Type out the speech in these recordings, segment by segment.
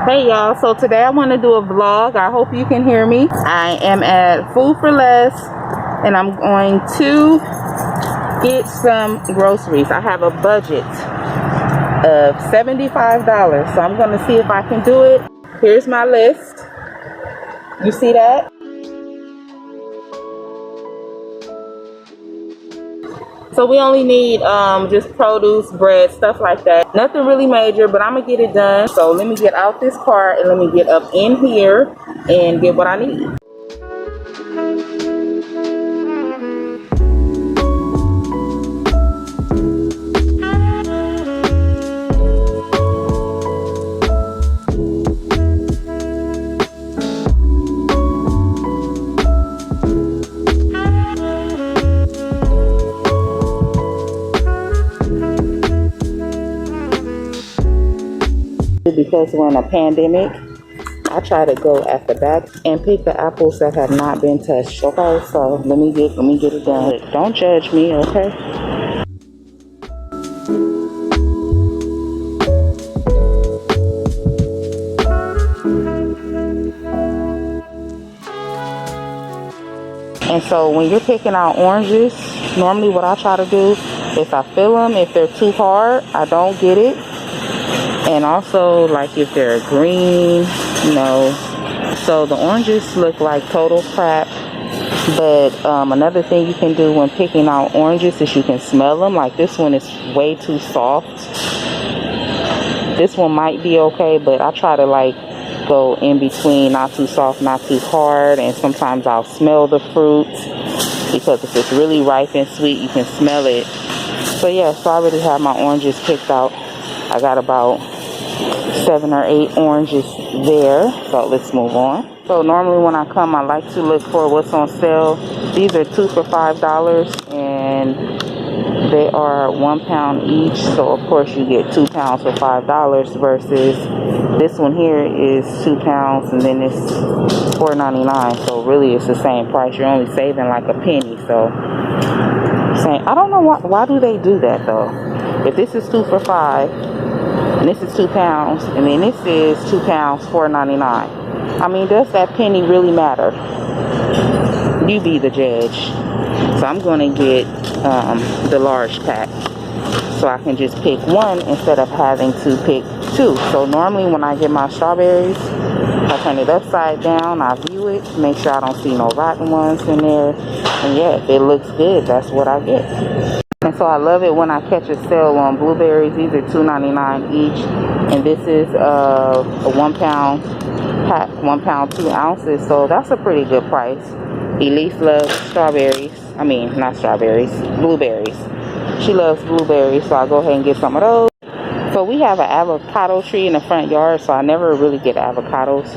Hey y'all, so today I want to do a vlog. I hope you can hear me. I am at Food for Less and I'm going to get some groceries. I have a budget of $75, so I'm going to see if I can do it. Here's my list. You see that? So we only need just produce, bread, stuff like that. Nothing really major, but I'm gonna get it done. So let me get out this cart and let me get up in here and get what I need. Because we're in a pandemic, I try to go at the back and pick the apples that have not been touched. Okay, so let me get it done. Don't judge me, okay? And so when you're picking out oranges, normally what I try to do is I feel them. If they're too hard, I don't get it. And also, like, if they're green, you know. So the oranges look like total crap. But another thing you can do when picking out oranges is you can smell them. Like, this one is way too soft. This one might be okay, but I try to, like, go in between, not too soft, not too hard. And sometimes I'll smell the fruit, because if it's really ripe and sweet, you can smell it. So yeah, so I already have my oranges picked out. I got about 7 or 8 oranges there. So let's move on. So normally when I come, I like to look for what's on sale. These are 2 for $5 and they are 1 pound each. So of course you get 2 pounds for $5 versus this one here is 2 pounds and then it's $4.99. So really it's the same price. You're only saving like a penny. So I don't know why do they do that though? If this is 2 for $5 and this is 2 pounds and then this is 2 pounds $4.99. I mean, does that penny really matter? You be the judge. So I'm going to get the large pack so I can just pick one instead of having to pick 2. So normally when I get my strawberries, I turn it upside down, I view it, make sure I don't see no rotten ones in there, and yeah, if it looks good, that's what I get. And so I love it when I catch a sale on blueberries. These are $2.99 each, and this is a 1 pound pack, 1 pound 2 ounces, so that's a pretty good price. Elise loves strawberries. I mean, not strawberries, blueberries. She loves blueberries, so I'll go ahead and get some of those. So we have an avocado tree in the front yard, so I never really get avocados.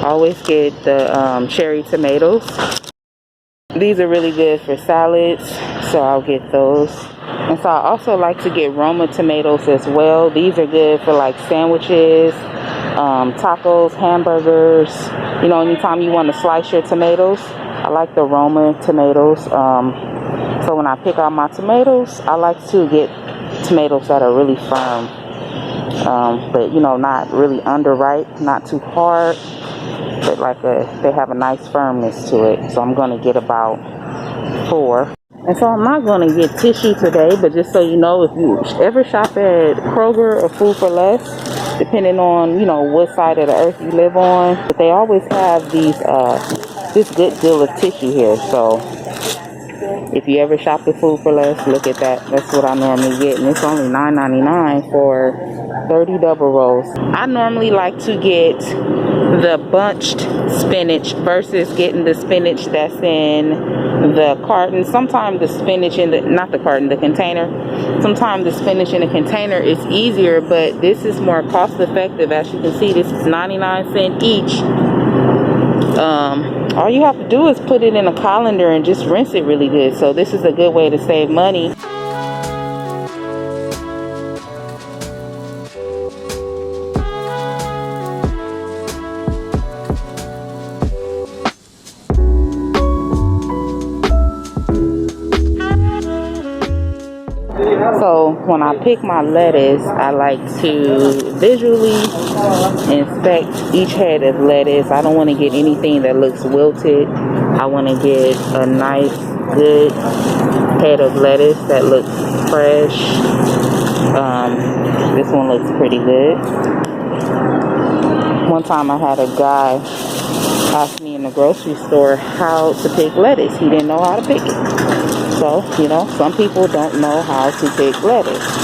I always get the cherry tomatoes. These are really good for salads, so I'll get those. And so I also like to get Roma tomatoes as well. These are good for like sandwiches, tacos, hamburgers. You know, anytime you want to slice your tomatoes, I like the Roma tomatoes. So when I pick out my tomatoes, I like to get tomatoes that are really firm. But you know, not really underripe, not too hard, but like they have a nice firmness to it. So I'm going to get about 4. And so I'm not going to get tissue today, but just so you know, if you ever shop at Kroger or Food for Less, depending on, you know, what side of the earth you live on, but they always have these this good deal of tissue here. So if you ever shop at Food for Less, look at that. That's what I normally get, and it's only $9.99 for 30 double rolls. I normally like to get the bunched spinach versus getting the spinach that's in the carton. Sometimes the spinach in the, not the carton, the container. Sometimes the spinach in the container is easier, but this is more cost effective. As you can see, this is 99 cents each. All you have to do is put it in a colander and just rinse it really good. So this is a good way to save money. So when I pick my lettuce, I like to visually inspect each head of lettuce. I don't want to get anything that looks wilted. I want to get a nice, good head of lettuce that looks fresh. This one looks pretty good. One time I had a guy ask me in the grocery store how to pick lettuce. He didn't know how to pick it. So, you know, some people don't know how to pick lettuce.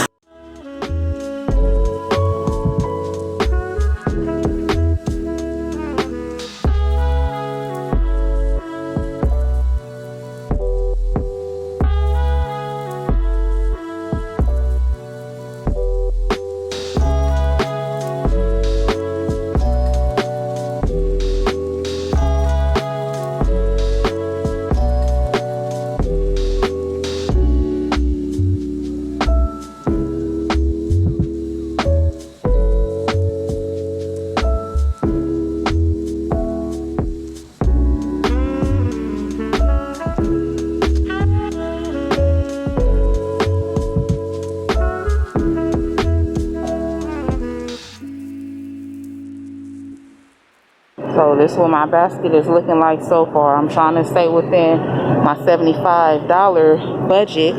So this is what my basket is looking like so far. I'm trying to stay within my $75 budget.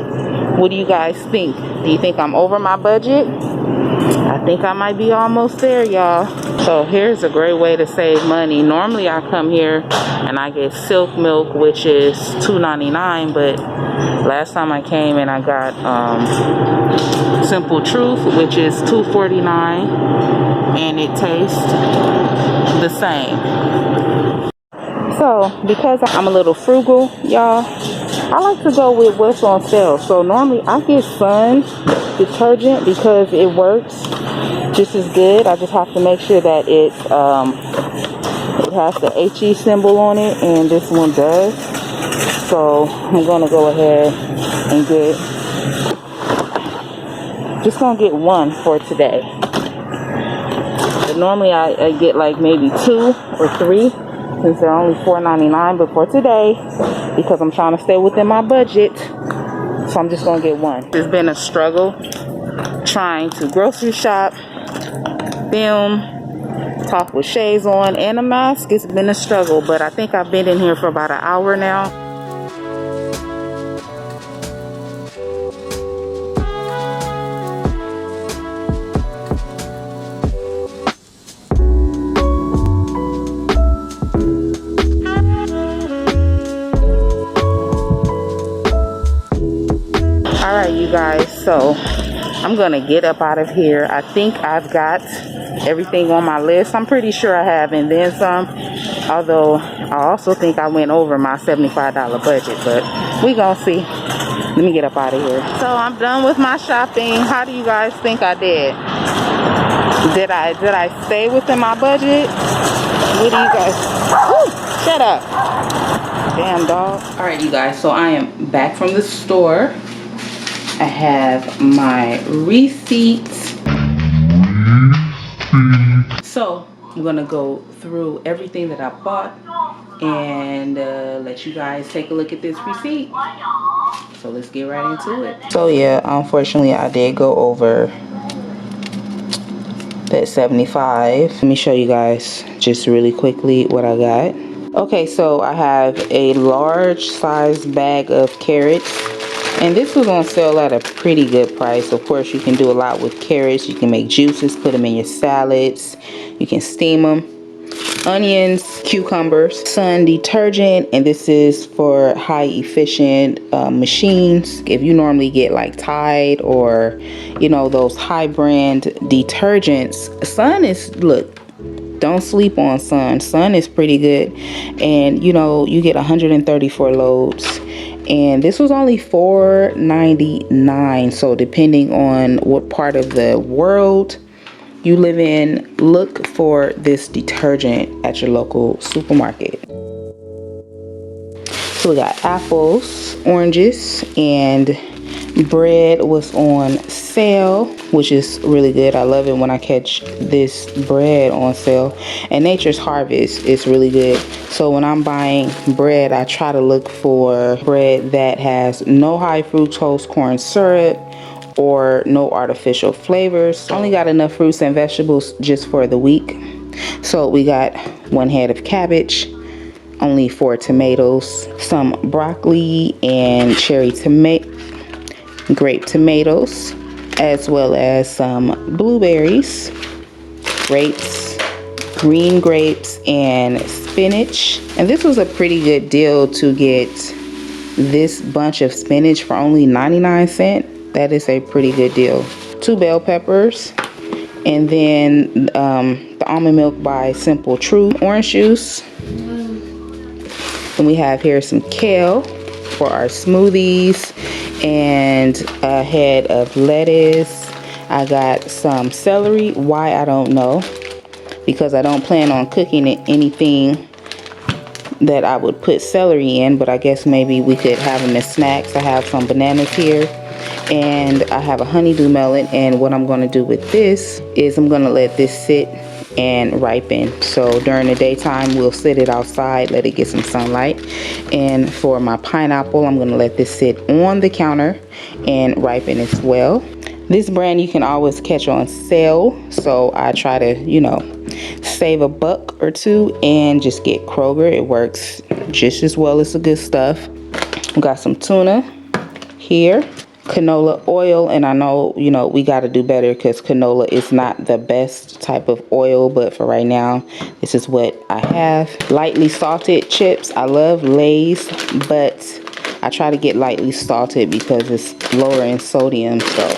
What do you guys think? Do you think I'm over my budget? I think I might be almost there, y'all. So here's a great way to save money. Normally I come here and I get silk milk, which is $2.99, but last time I came and I got Simple Truth, which is $2.49, and it tastes the same. So because I'm a little frugal, y'all, I like to go with what's on sale. So normally I get Sun detergent because it works just as good. I just have to make sure that it has the HE symbol on it, and this one does. So I'm gonna go ahead and just gonna get one for today. But normally I get like maybe 2 or 3 since they're only $4.99. But for today, because I'm trying to stay within my budget, so I'm just gonna get one. It's been a struggle trying to grocery shop, film, talk with shades on, and a mask. It's been a struggle, but I think I've been in here for about an hour now. Alright, you guys, so I'm gonna get up out of here. I think I've got everything on my list. I'm pretty sure I have, and then some, although I also think I went over my $75 budget, but we gonna see. Let me get up out of here. So I'm done with my shopping. How do you guys think I did? Did I stay within my budget? What do you guys? Woo, shut up, damn dog. All right, you guys, so I am back from the store. I have my receipts. So I'm gonna go through everything that I bought and let you guys take a look at this receipt. So let's get right into it. So yeah, unfortunately I did go over that 75. Let me show you guys just really quickly what I got. Okay, so I have a large size bag of carrots. And this was on sale at a pretty good price. Of course, you can do a lot with carrots. You can make juices, put them in your salads. You can steam them. Onions, cucumbers, Sun detergent, and this is for high efficient machines. If you normally get like Tide or, you know, those high brand detergents, Sun is, look, don't sleep on Sun. Sun is pretty good. And, you know, you get 134 loads. And this was only $4.99. So depending on what part of the world you live in, look for this detergent at your local supermarket. So we got apples, oranges, and bread was on sale, which is really good. I love it when I catch this bread on sale. And Nature's Harvest is really good. So when I'm buying bread, I try to look for bread that has no high fructose corn syrup or no artificial flavors. Only got enough fruits and vegetables just for the week. So we got 1 head of cabbage, only 4 tomatoes, some broccoli and grape tomatoes, as well as some blueberries, grapes, green grapes, and spinach. And this was a pretty good deal to get this bunch of spinach for only 99 cents. That is a pretty good deal. 2 bell peppers, and then the almond milk by Simple True, orange juice. And we have here some kale for our smoothies, and a head of lettuce. I got some celery. Why, I don't know, because I don't plan on cooking anything that I would put celery in, but I guess maybe we could have them as snacks. I have some bananas here, and I have a honeydew melon, and what I'm going to do with this is I'm going to let this sit and ripen. So during the daytime we'll sit it outside, let it get some sunlight, and for my pineapple I'm going to let this sit on the counter and ripen as well. This brand you can always catch on sale, so I try to, you know, save a buck or two and just get Kroger. It works just as well as the good stuff. We got some tuna here, canola oil, and I know, you know, we got to do better because canola is not the best type of oil, but for right now this is what I have. Lightly salted chips. I love Lay's, but I try to get lightly salted because it's lower in sodium. So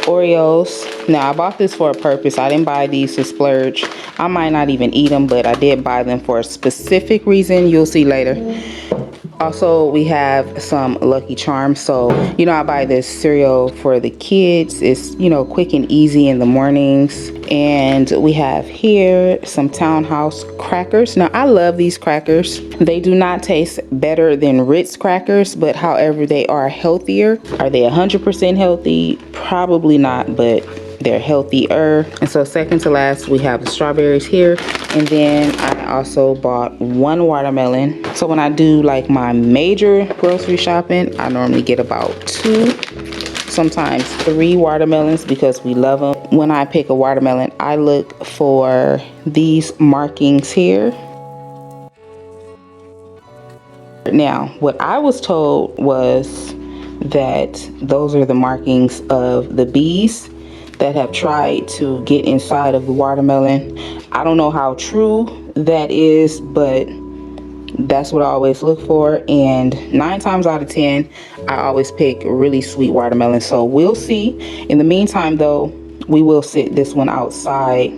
Oreos. Now I bought this for a purpose. I didn't buy these to splurge. I might not even eat them, but I did buy them for a specific reason. You'll see later. Also, we have some Lucky Charms. So, you know, I buy this cereal for the kids. It's, you know, quick and easy in the mornings. And we have here some Townhouse crackers. Now, I love these crackers. They do not taste better than Ritz crackers, but however, they are healthier. Are they 100% healthy? Probably not, but they're healthier. And so second to last, we have the strawberries here. And then I also bought 1 watermelon. So when I do like my major grocery shopping, I normally get about 2, sometimes 3 watermelons because we love them. When I pick a watermelon, I look for these markings here. Now, what I was told was that those are the markings of the bees that have tried to get inside of the watermelon. I don't know how true that is, but that's what I always look for. And 9 times out of 10, I always pick really sweet watermelon. So we'll see. In the meantime, though, we will sit this one outside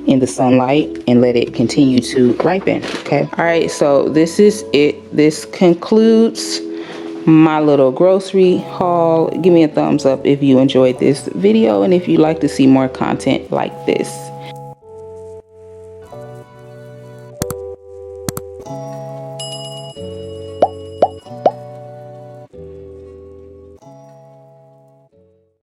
in the sunlight and let it continue to ripen. Okay. All right. So this is it. This concludes my little grocery haul. Give me a thumbs up if you enjoyed this video and if you'd like to see more content like this.